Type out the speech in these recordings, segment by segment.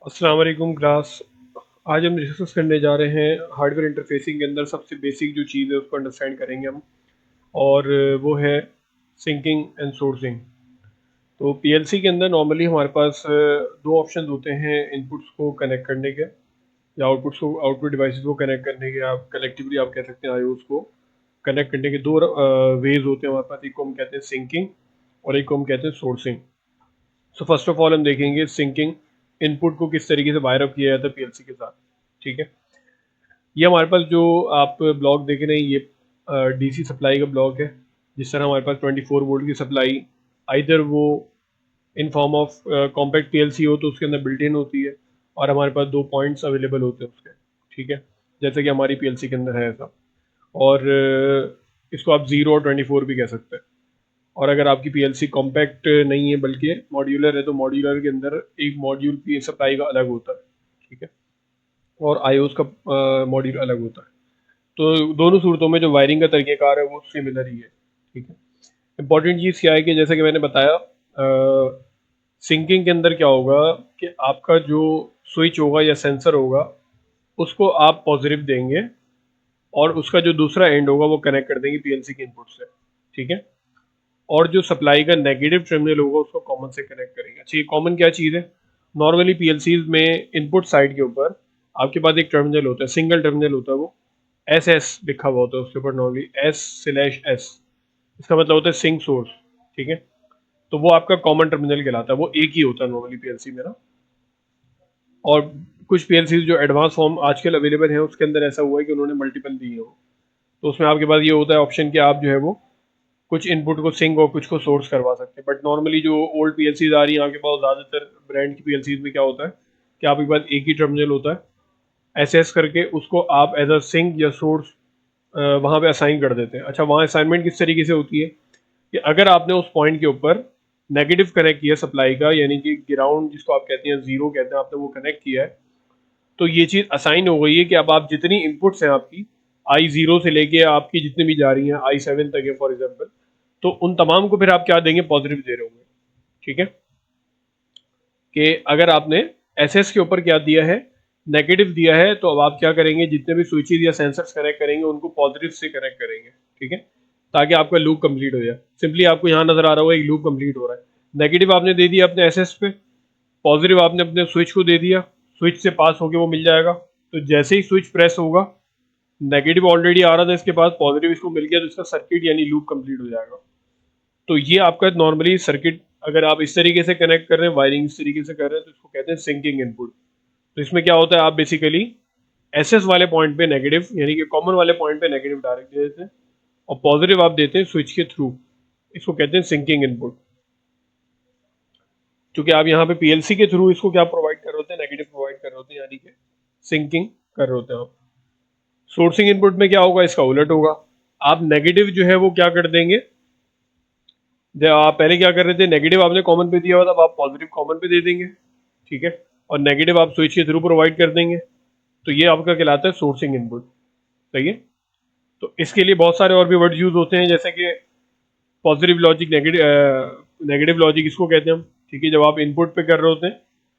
अस्सलाम वालेकुम क्लास। आज हम डिस्कस करने जा रहे हैं हार्डवेयर इंटरफेसिंग के अंदर सबसे बेसिक जो चीज़ है उसको अंडरस्टैंड करेंगे हम। और वो है सिंकिंग एंड सोर्सिंग। तो पीएलसी के अंदर नॉर्मली हमारे पास दो ऑप्शन होते हैं इनपुट्स को कनेक्ट करने के या आउटपुट डिवाइसेस को कनेक्ट करने के। आप कलेक्टिवली आप कह सकते हैं आईओस को कनेक्ट करने के दो वेज होते हैं हमारे पास। एक को हम कहते हैं सिंकिंग और एक को हम कहते हैं sourcing. So first of all हम देखेंगे सिंकिंग, इनपुट को किस तरीके से वायर अप किया जाता है पीएलसी के साथ। ठीक है, ये हमारे पास जो आप ब्लॉक देख रहे हैं ये डीसी सप्लाई का ब्लॉक है। जिस तरह हमारे पास 24 वोल्ट की सप्लाई आइदर वो in form of compact PLC हो तो उसके अंदर बिल्ट इन होती है और हमारे पास दो पॉइंट्स अवेलेबल होते हैं उसके। ठीक है, जैसे कि हमारी पीएलसी के अंदर है ऐसा। और इसको आप 0 और 24 भी कह सकते हैं। और अगर आपकी पीएलसी कॉम्पैक्ट नहीं है बल्कि मॉड्यूलर है तो मॉड्यूलर के अंदर एक मॉड्यूल पी सप्लाई का अलग होता है। ठीक है, और आईओस का मॉड्यूल अलग होता है। तो दोनों सूरतों में जो वायरिंग का तरीक़ेकार है वो सिमिलर ही है। ठीक है, इंपॉर्टेंट चीज़ क्या है कि जैसा कि मैंने बताया सिंकिंग के अंदर क्या होगा कि आपका जो स्विच होगा या सेंसर होगा उसको आप पॉजिटिव देंगे और उसका जो दूसरा एंड होगा वो कनेक्ट कर देंगे पीएलसी के इनपुट से। ठीक है, और जो सप्लाई का नेगेटिव टर्मिनल होगा उसको कॉमन से कनेक्ट करेंगे। अच्छा, ये कॉमन क्या चीज़ है? नॉर्मली पीएलसीज में इनपुट साइड के ऊपर आपके पास एक टर्मिनल होता है, सिंगल टर्मिनल होता है, वो एस एस लिखा हुआ होता है उसके ऊपर, नॉर्मली S/S। इसका मतलब होता है सिंक सोर्स। ठीक है, तो वो आपका कॉमन टर्मिनल कहलाता है, वो एक ही होता है नॉर्मली पीएलसी में ना। और कुछ पीएलसी जो एडवांस फॉर्म आजकल अवेलेबल है उसके अंदर ऐसा हुआ है कि उन्होंने मल्टीपल दिए हो। तो उसमें आपके पास ये होता है ऑप्शन कि आप जो है वो कुछ इनपुट को सिंक और कुछ को सोर्स करवा सकते हैं। बट नॉर्मली जो ओल्ड पीएलसीज आ रही हैं आपके पास, ज़्यादातर ब्रांड की पीएलसीज में क्या होता है कि आपके पास एक ही टर्मिनल होता है, एसएस करके उसको आप एज अ सिंक या सोर्स वहाँ पे असाइन कर देते हैं। अच्छा, वहाँ असाइनमेंट किस तरीके से होती है कि अगर आपने उस पॉइंट के ऊपर नेगेटिव कनेक्ट किया सप्लाई का, यानी कि ग्राउंड जिसको आप कहते हैं, जीरो कहते हैं, आपने वो कनेक्ट किया है, तो ये चीज़ असाइन हो गई है कि अब आप जितनी इनपुट्स हैं आपकी I0 से लेके आपकी जितनी भी जा रही हैं I7 तक है फॉर एग्जाम्पल, तो उन तमाम को फिर आप क्या देंगे? पॉजिटिव दे रहे होंगे। ठीक है, कि अगर आपने एसएस के ऊपर क्या दिया है? नेगेटिव दिया है, तो अब आप क्या करेंगे? जितने भी स्विचेस या सेंसर्स कनेक्ट करेंगे उनको पॉजिटिव से कनेक्ट करेंगे। ठीक है, ताकि आपका लूप कंप्लीट हो जाए। सिंपली आपको यहाँ नजर आ रहा होगा एक लूप कंप्लीट हो रहा है। नेगेटिव आपने दे दिया अपने एसएस पे, पॉजिटिव आपने अपने स्विच को दे दिया, स्विच से पास होके वो मिल जाएगा। तो जैसे ही स्विच प्रेस होगा, नेगेटिव ऑलरेडी आ रहा था इसके पास, पॉजिटिव इसको मिल गया, तो इसका सर्किट यानी लूप कंप्लीट हो जाएगा। तो ये आपका नॉर्मली सर्किट, अगर आप इस तरीके से कनेक्ट कर रहे हैं, वायरिंग इस तरीके से कर रहे हैं, तो इसको कहते हैं सिंकिंग इनपुट। तो इसमें क्या होता है, आप बेसिकली एसएस वाले पॉइंट पे नेगेटिव यानी कि कॉमन वाले पॉइंट पे नेगेटिव डायरेक्ट दे देते हैं और पॉजिटिव आप देते हैं स्विच के थ्रू। इसको कहते हैं सिंकिंग इनपुट। क्योंकि आप यहाँ पे पीएलसी के थ्रू इसको क्या प्रोवाइड कर रहे होते हैं? नेगेटिव प्रोवाइड कर रहे होते हैं, यानी कि सिंकिंग कर रहे होते हैं आप। सोर्सिंग इनपुट में क्या होगा? इसका उलट होगा। आप नेगेटिव जो है वो क्या कर देंगे? जब आप पहले क्या कर रहे थे, नेगेटिव आपने कॉमन पे दिया हुआ था, अब आप पॉजिटिव कॉमन पे दे देंगे। ठीक है, और नेगेटिव आप स्विच के थ्रू प्रोवाइड कर देंगे। तो ये आपका कहलाता है सोर्सिंग इनपुट। सही है, तो इसके लिए बहुत सारे और भी वर्ड यूज होते हैं, जैसे कि पॉजिटिव लॉजिक, नेगेटिव लॉजिक इसको कहते हैं हम। ठीक है, जब आप इनपुट पे कर रहे होते हैं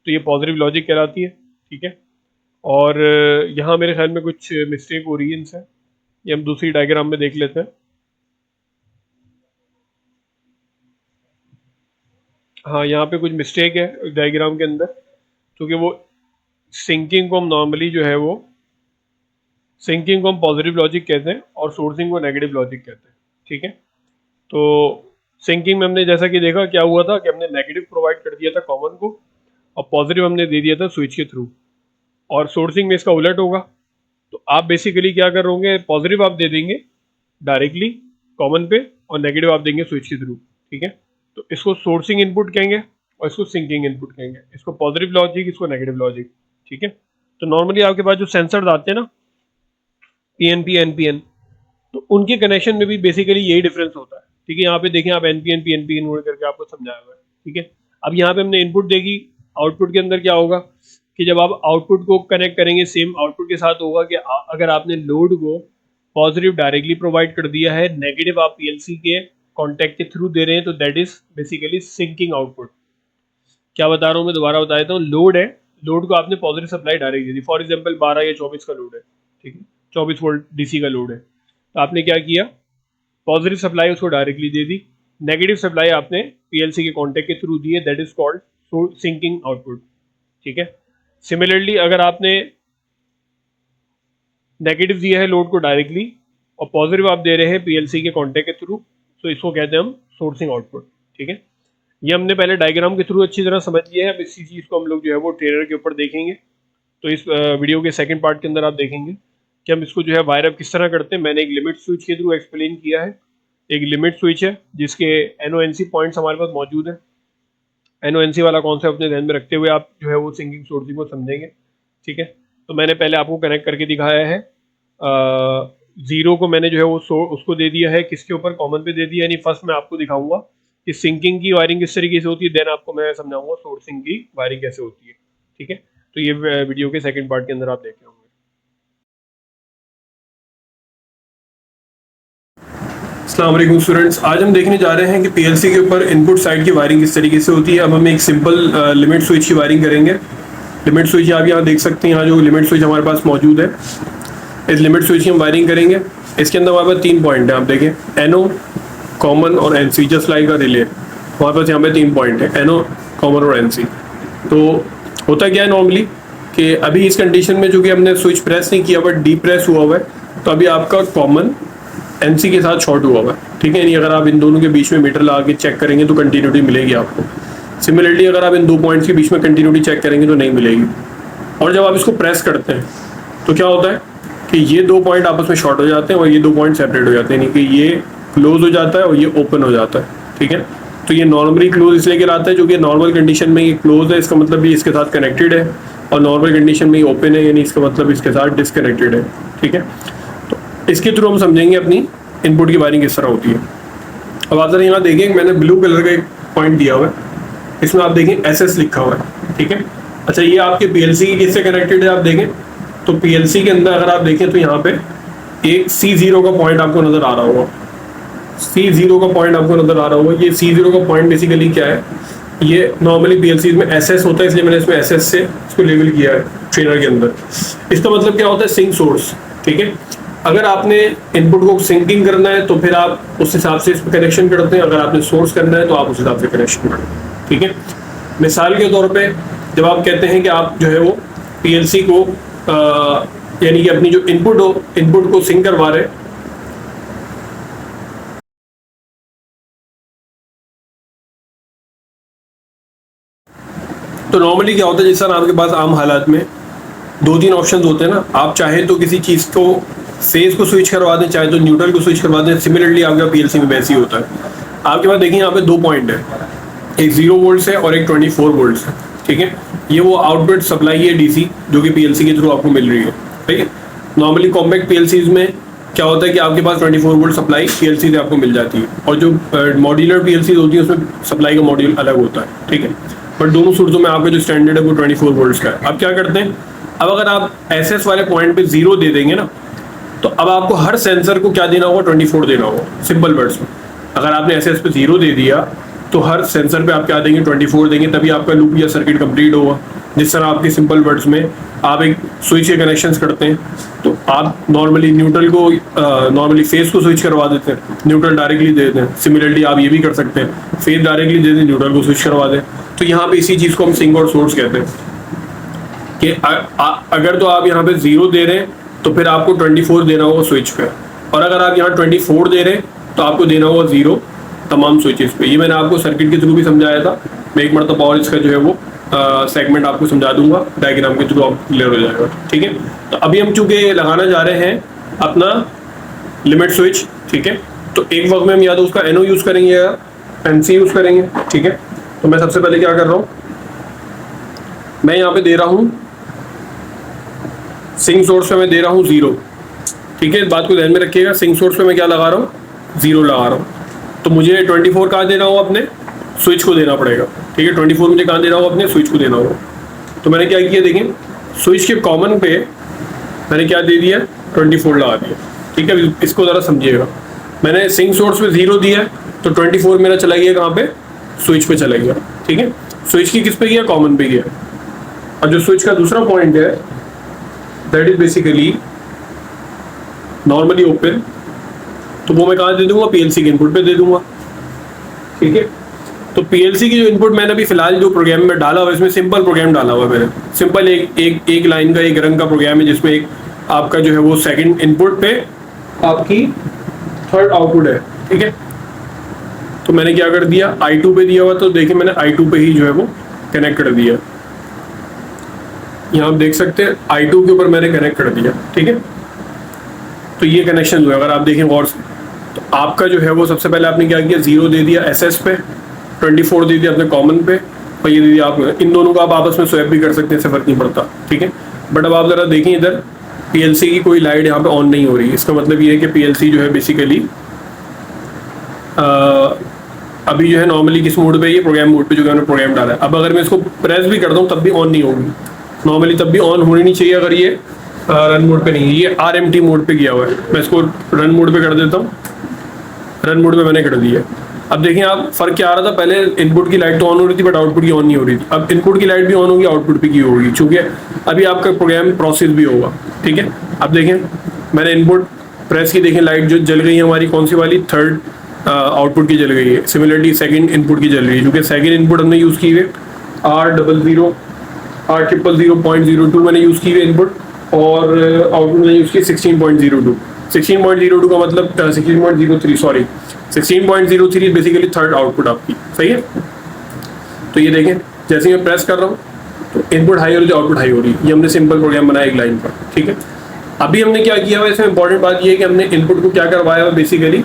तो ये पॉजिटिव लॉजिक कहलाती है। ठीक है, और यहाँ मेरे ख्याल में कुछ मिस्टेक हो रही है इनसे, ये हम दूसरी डायग्राम में देख लेते हैं। हाँ, यहाँ पे कुछ मिस्टेक है डायग्राम के अंदर, क्योंकि वो सिंकिंग को हम नॉर्मली जो है वो सिंकिंग को हम पॉजिटिव लॉजिक कहते हैं और सोर्सिंग को नेगेटिव लॉजिक कहते हैं। ठीक है, तो सिंकिंग में हमने जैसा कि देखा क्या हुआ था कि हमने नेगेटिव प्रोवाइड कर दिया था कॉमन को और पॉजिटिव हमने दे दिया था स्विच के थ्रू। और सोर्सिंग में इसका उलट होगा। तो आप बेसिकली क्या कर रहे होंगे? पॉजिटिव आप दे देंगे डायरेक्टली कॉमन पे और नेगेटिव आप देंगे स्विच के थ्रू। ठीक है, तो इसको सोर्सिंग इनपुट कहेंगे और इसको सिंकिंग इनपुट कहेंगे। इसको पॉजिटिव लॉजिक, इसको नेगेटिव लॉजिक। ठीक है, तो नॉर्मली आपके पास जो सेंसर आते हैं ना, पीएनपी, एनपीएन, तो उनके कनेक्शन में भी बेसिकली यही डिफरेंस होता है। ठीक है, यहाँ पे देखें आप, एनपीएन पीएनपी नोट करके आपको समझाया हुआ है। ठीक है, अब यहाँ पे हमने इनपुट देगी, आउटपुट के अंदर क्या होगा कि जब आप आउटपुट को कनेक्ट करेंगे, सेम आउटपुट के साथ होगा कि अगर आपने लोड को पॉजिटिव डायरेक्टली प्रोवाइड कर दिया है, नेगेटिव आप पीएलसी के कॉन्टैक्ट के थ्रू दे रहे हैं, तो that is basically sinking output. क्या बता रहा हूँ मैं, दोबारा बता देता हूँ। लोड है, लोड को आपने positive supply direct they the, for example 12 या 24 का लोड है, ठीक है, 24 वोल्ट डीसी का लोड है, तो आपने क्या किया, पॉजिटिव सप्लाई उसको डायरेक्टली दे दी, नेगेटिव सप्लाई आपने पीएलसी के कॉन्टैक्ट के थ्रू दी है, that is called sinking output, ठीक है। सिमिलरली अगर आपने नेगेटिव दिया है लोड को डायरेक्टली और पॉजिटिव आप दे रहे हैं पीएलसी के कॉन्टैक्ट के थ्रू, तो इसको कहते हैं हम सोर्सिंग आउटपुट, ठीक है। ये हमने पहले डायग्राम के थ्रू अच्छी तरह समझ लिया है, अब इसी चीज़ को हम लोग जो है वो ट्रेलर के ऊपर देखेंगे। तो इस वीडियो के सेकंड पार्ट के अंदर आप देखेंगे कि हम इसको जो है वायर अप किस तरह करते हैं। मैंने एक लिमिट स्विच के थ्रू एक्सप्लेन किया है, एक लिमिट स्विच है जिसके NONC पॉइंट्स हमारे पास मौजूद है। NONC वाला कॉन्सेप्ट अपने ध्यान में रखते हुए आप जो है वो सिंकिंग सोर्सिंग को समझेंगे, ठीक है। तो मैंने पहले आपको कनेक्ट करके दिखाया है, जीरो को मैंने जो है वो उसको दे दिया है किसके ऊपर, कॉमन पे दे दिया, यानी फर्स्ट मैं आपको दिखाऊंगा कि सिंकिंग की वायरिंग किस तरीके से होती है, देन आपको मैं समझाऊंगा सोर्सिंग की वायरिंग कैसे होती है, ठीक है। तो ये वीडियो के सेकंड पार्ट के अंदर आप देख रहे होंगे। अस्सलाम वालेकुम स्टूडेंट्स, आज हम देखने जा रहे हैं कि पीएलसी के ऊपर इनपुट साइड की वायरिंग किस तरीके से होती है। अब हम एक सिंपल लिमिट स्विच की वायरिंग करेंगे। लिमिट स्विच आप यहाँ देख सकते हैं, यहाँ जो लिमिट स्विच हमारे पास मौजूद है, इस लिमिट स्विच की हम वायरिंग करेंगे। इसके अंदर हमारे पास 3 पॉइंट है, आप देखें, NO, कॉमन और NC, जस्ट लाइक अ रिले। हमारे पास यहाँ पे 3 पॉइंट है, NO, कॉमन और NC। तो होता क्या है नॉर्मली कि अभी इस कंडीशन में चूंकि हमने स्विच प्रेस नहीं किया बट डी प्रेस हुआ हुआ है, तो अभी आपका कॉमन NC के साथ शॉर्ट हुआ हुआ है, ठीक है। यानी अगर आप इन दोनों के बीच में मीटर लगा के चेक करेंगे तो कंटिन्यूटी मिलेगी आपको। सिमिलरली अगर आप इन 2 पॉइंट्स के बीच में कंटिन्यूटी चेक करेंगे तो नहीं मिलेगी। और जब आप इसको प्रेस करते हैं तो क्या होता है कि ये 2 पॉइंट आपस में शॉर्ट हो जाते हैं और ये 2 पॉइंट सेपरेट हो जाते हैं, यानी कि ये क्लोज हो जाता है और ये ओपन हो जाता है, ठीक है। तो ये नॉर्मली क्लोज इसलिए कहलाता है क्योंकि नॉर्मल कंडीशन में ये क्लोज है, इसका मतलब ये इसके साथ कनेक्टेड है, और नॉर्मल कंडीशन में ये ओपन है, यानी इसका मतलब इसके साथ डिसकनेक्टेड है, ठीक है। तो इसके थ्रू हम समझेंगे अपनी इनपुट की वायरिंग किस तरह होती है। अब आप जरा यहाँ देखें, मैंने ब्लू कलर का एक पॉइंट दिया हुआ है, इसमें आप देखें SS लिखा हुआ है, ठीक है। अच्छा, ये आपके पीएलसी की किससे कनेक्टेड है आप देखें, तो पीएलसी के अंदर अगर आप देखें तो यहाँ पे एक C0 का पॉइंट आपको नजर आ रहा होगा, C0 का पॉइंट आपको नजर आ रहा होगा। ये C0 का पॉइंट बेसिकली क्या है, ये नॉर्मली पीएलसी में SS होता है, इसलिए मैंने इसमें SS से इसको लेबल किया है ट्रेनर के अंदर। इसका मतलब क्या होता है, सिंक सोर्स, ठीक है। अगर आपने इनपुट को सिंकिंग करना है तो फिर आप उस हिसाब से इसमें कनेक्शन करते हैं, अगर आपने सोर्स करना है तो आप उस हिसाब से कनेक्शन करते हैं, ठीक है। मिसाल के तौर पे जब आप कहते हैं कि आप जो है वो पीएलसी को यानी कि अपनी जो इनपुट को सिंक करवा रहे हैं, तो नॉर्मली क्या होता है, जिस तरह आपके पास आम हालात में 2-3 ऑप्शंस होते हैं ना, आप चाहे तो किसी चीज़ को फेज को स्विच करवा दें, चाहे तो न्यूट्रल को स्विच करवा दें। सिमिलरली आपका पीएलसी में वैसे ही होता है। आपके पास देखिए यहाँ पे 2 पॉइंट है, एक 0 वोल्ट है और एक 24 वोल्ट है, ठीक है। ये वो आउटपुट सप्लाई है DC जो कि पीएलसी के थ्रू आपको मिल रही है, ठीक है। नॉर्मली कॉम्पैक्ट पीएलसीज में क्या होता है कि आपके पास 24 वोल्ट सप्लाई पीएलसी से आपको मिल जाती है, और जो मॉड्यूलर पीएलसी होती है उसमें सप्लाई का मॉड्यूल अलग होता है, ठीक है। बट दोनों सूरतों में आपका जो स्टैंडर्ड है वो 24 वोल्ट का है। अब क्या करते हैं, अब अगर आप SS वाले पॉइंट पे 0 दे देंगे ना, तो अब आपको हर सेंसर को क्या देना होगा, 24 देना होगा। सिंपल वर्ड्स में अगर आपने SS पे 0 दे दिया तो हर सेंसर पे आप क्या देंगे, 24 देंगे, तभी आपका लूप या सर्किट कंप्लीट होगा। जिस तरह आपके सिंपल वर्ड्स में आप एक स्विच के कनेक्शंस करते हैं, तो आप नॉर्मली न्यूट्रल को नॉर्मली फेज को स्विच करवा देते हैं, न्यूट्रल डायरेक्टली दे देते हैं। सिमिलरली आप ये भी कर सकते हैं, फेज डायरेक्टली दे दें, न्यूट्रल को स्विच करवा दें। तो यहाँ पे इसी चीज़ को हम सिंक और सोर्स कहते हैं कि अगर तो आप यहाँ पे 0 दे रहे हैं तो फिर आपको 24 देना होगा स्विच पे, और अगर आप यहाँ 24 दे रहे हैं तो आपको देना होगा 0 तमाम स्विचेस पे। ये मैंने आपको सर्किट के थ्रू भी समझाया था, मैं एक मरतबा और इसका जो है वो सेगमेंट आपको समझा दूंगा, डायग्राम के थ्रू आप क्लियर हो जाएगा, ठीक है। तो अभी हम चूंकि लगाना जा रहे हैं अपना लिमिट स्विच, ठीक है। तो एक वक्त में हम या तो उसका NO यूज़ करेंगे या NC यूज़ करेंगे, ठीक है। तो मैं सबसे पहले क्या कर रहा हूँ, मैं यहाँ पे दे रहा हूँ सिंक सोर्स पे मैं दे रहा हूँ 0, ठीक है। इस बात को ध्यान में रखिएगा, सिंक सोर्स पे मैं क्या लगा रहा हूँ, 0 लगा रहा हूँ। तो मुझे 24 कहाँ देना होगा, अपने स्विच को देना पड़ेगा, ठीक है। 24 मुझे कहाँ देना होगा, अपने स्विच को देना होगा। तो मैंने क्या किया, देखें स्विच के कॉमन पे मैंने क्या दे दिया, 24 लगा दिया, ठीक है। इसको ज़रा समझिएगा, मैंने सिंक सोर्स पे 0 दिया तो 24 मेरा चला गया कहाँ पे, स्विच पे चला गया, ठीक है। स्विच की किस पे गया, कॉमन पे गया। और जो स्विच का दूसरा पॉइंट है that is basically normally open, तो वो मैं कहाँ दे दूंगा, पीएलसी के इनपुट पे दे दूंगा। ठीक है, तो पीएलसी की जो इनपुट मैंने अभी फिलहाल जो प्रोग्राम में डाला हुआ है, इसमें सिंपल प्रोग्राम डाला हुआ है मैंने, सिंपल एक लाइन का एक रंग का प्रोग्राम है, जिसमें एक आपका जो है वो सेकंड इनपुट पे आपकी थर्ड आउटपुट है। ठीक है, तो मैंने क्या कर दिया, I2 पे दिया हुआ, तो देखिए मैंने I2 पे ही जो है वो कनेक्ट कर दिया। यहाँ आप देख सकते हैं I2 के ऊपर मैंने कनेक्ट कर दिया। ठीक है, तो ये कनेक्शन हुआ। अगर आप देखें गौर से, तो आपका जो है वो सबसे पहले आपने क्या किया, 0 दे दिया SS पे, 24 दे दिया अपने कॉमन पे, और ये दे दिया आप, इन दोनों को आप आपस में स्वैप भी कर सकते हैं, इससे फर्क नहीं पड़ता। ठीक है, बट अब आप जरा देखें इधर पीएलसी की कोई लाइट यहाँ पे ऑन नहीं हो रही। इसका मतलब ये है कि पीएलसी जो है बेसिकली अभी जो है नॉर्मली किस मोड पे, ये प्रोग्राम मोड पे जो मैंने प्रोग्राम डाला है। अब अगर मैं इसको प्रेस भी कर दूँ तब भी ऑन नहीं होगी, नॉर्मली तब भी ऑन होनी नहीं चाहिए अगर ये रन मोड पे नहीं है। ये RMT मोड पे गया हुआ है, मैं इसको रन मोड पे कर देता हूँ, रन मोड पे मैंने कर दिया। अब देखिए आप फर्क क्या आ रहा था, पहले इनपुट की लाइट तो ऑन हो रही थी बट आउटपुट की ऑन नहीं हो रही थी। अब इनपुट की लाइट भी ऑन होगी, आउटपुट की होगी, चूंकि अभी आपका प्रोग्राम प्रोसेस भी होगा। ठीक है, अब देखें मैंने इनपुट प्रेस की, देखें लाइट जो जल गई है हमारी, कौन सी वाली, थर्ड आउटपुट की जल गई है। सिमिलरली सेकंड इनपुट की जल रही है, क्योंकि सेकंड इनपुट हमने यूज़ की है R00.02 मैंने यूज़ की है इनपुट, और आउटपुट मैंने यूज़ की 16.02। 16.02 का मतलब 16.03 सॉरी 16.03 बेसिकली थर्ड आउटपुट आपकी। सही है, तो ये देखें जैसे मैं प्रेस कर रहा हूँ तो इनपुट हाई हो रही है, आउटपुट हाई हो रही है। ये हमने सिंपल प्रोग्राम बनाया एक लाइन पर। ठीक है, अभी हमने क्या किया हुआ, इसमें इंपॉर्टेंट बात ये है कि हमने इनपुट को क्या करवाया हुआ, बेसिकली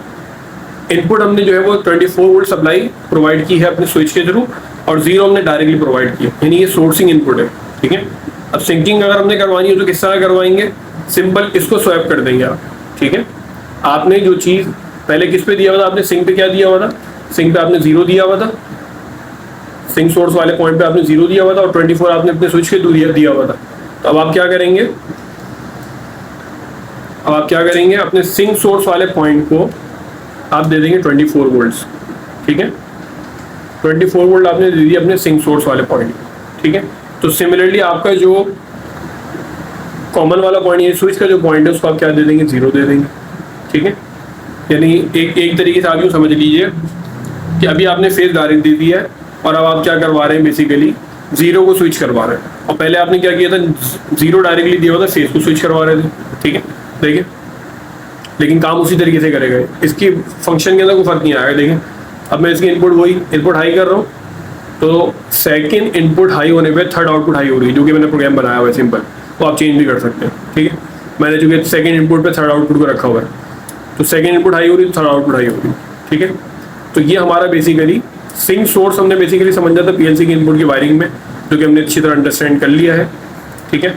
इनपुट हमने जो है वो 24 वोल्ट सप्लाई प्रोवाइड की है अपने स्विच के थ्रू, और 0 हमने डायरेक्टली प्रोवाइड किया, यानी ये सोर्सिंग इनपुट है। ठीक है, अब सिंकिंग अगर हमने करवानी है तो किस तरह करवाएंगे, सिंपल इसको स्वैप कर देंगे आप। ठीक है, आपने जो चीज़ पहले किस पे दिया हुआ था, आपने सिंक पे क्या दिया हुआ था, सिंक पे आपने 0 दिया हुआ था, सिंक सोर्स वाले पॉइंट पे आपने 0 दिया हुआ था, और 24 आपने अपने स्विच के थ्रू दिया हुआ था। तो अब आप क्या करेंगे, अब आप क्या करेंगे, अपने सिंक सोर्स वाले पॉइंट को आप दे देंगे 24 वोल्ट्स। ठीक है, 24 वोल्ट आपने दे दिया अपने सिंक सोर्स वाले पॉइंट। ठीक है, तो सिमिलरली आपका जो कॉमन वाला पॉइंट है, स्विच का जो पॉइंट है, उसको आप क्या दे देंगे, 0 दे देंगे। ठीक है, यानी एक तरीके से आप यूँ समझ लीजिए कि अभी आपने फेज डायरेक्ट दे दिया है, और अब आप क्या करवा रहे हैं, बेसिकली 0 को स्विच करवा रहे हैं। और पहले आपने क्या किया था, 0 डायरेक्टली दिया हुआ था, फेज को स्विच करवा रहे थे। ठीक है, देखिए लेकिन काम उसी तरीके से करेगा, इसकी फंक्शन के अंदर कोई फर्क नहीं आएगा। देखिए अब मैं इसकी इनपुट वही इनपुट हाई कर रहा हूँ, तो सेकंड इनपुट हाई होने पे थर्ड आउटपुट हाई हो रही है, जो कि मैंने प्रोग्राम बनाया हुआ है सिंपल, तो आप चेंज भी कर सकते हैं। ठीक है, मैंने चूंकि सेकंड इनपुट पे थर्ड आउटपुट को रखा हुआ है, तो सेकंड इनपुट हाई हो रही है, थर्ड आउटपुट हाई हो रही है। ठीक है, तो ये हमारा बेसिकली सिंक सोर्स हमने बेसिकली समझा था पीएलसी की इनपुट की वायरिंग में, जो कि हमने अच्छी तरह अंडरस्टैंड कर लिया है। ठीक है,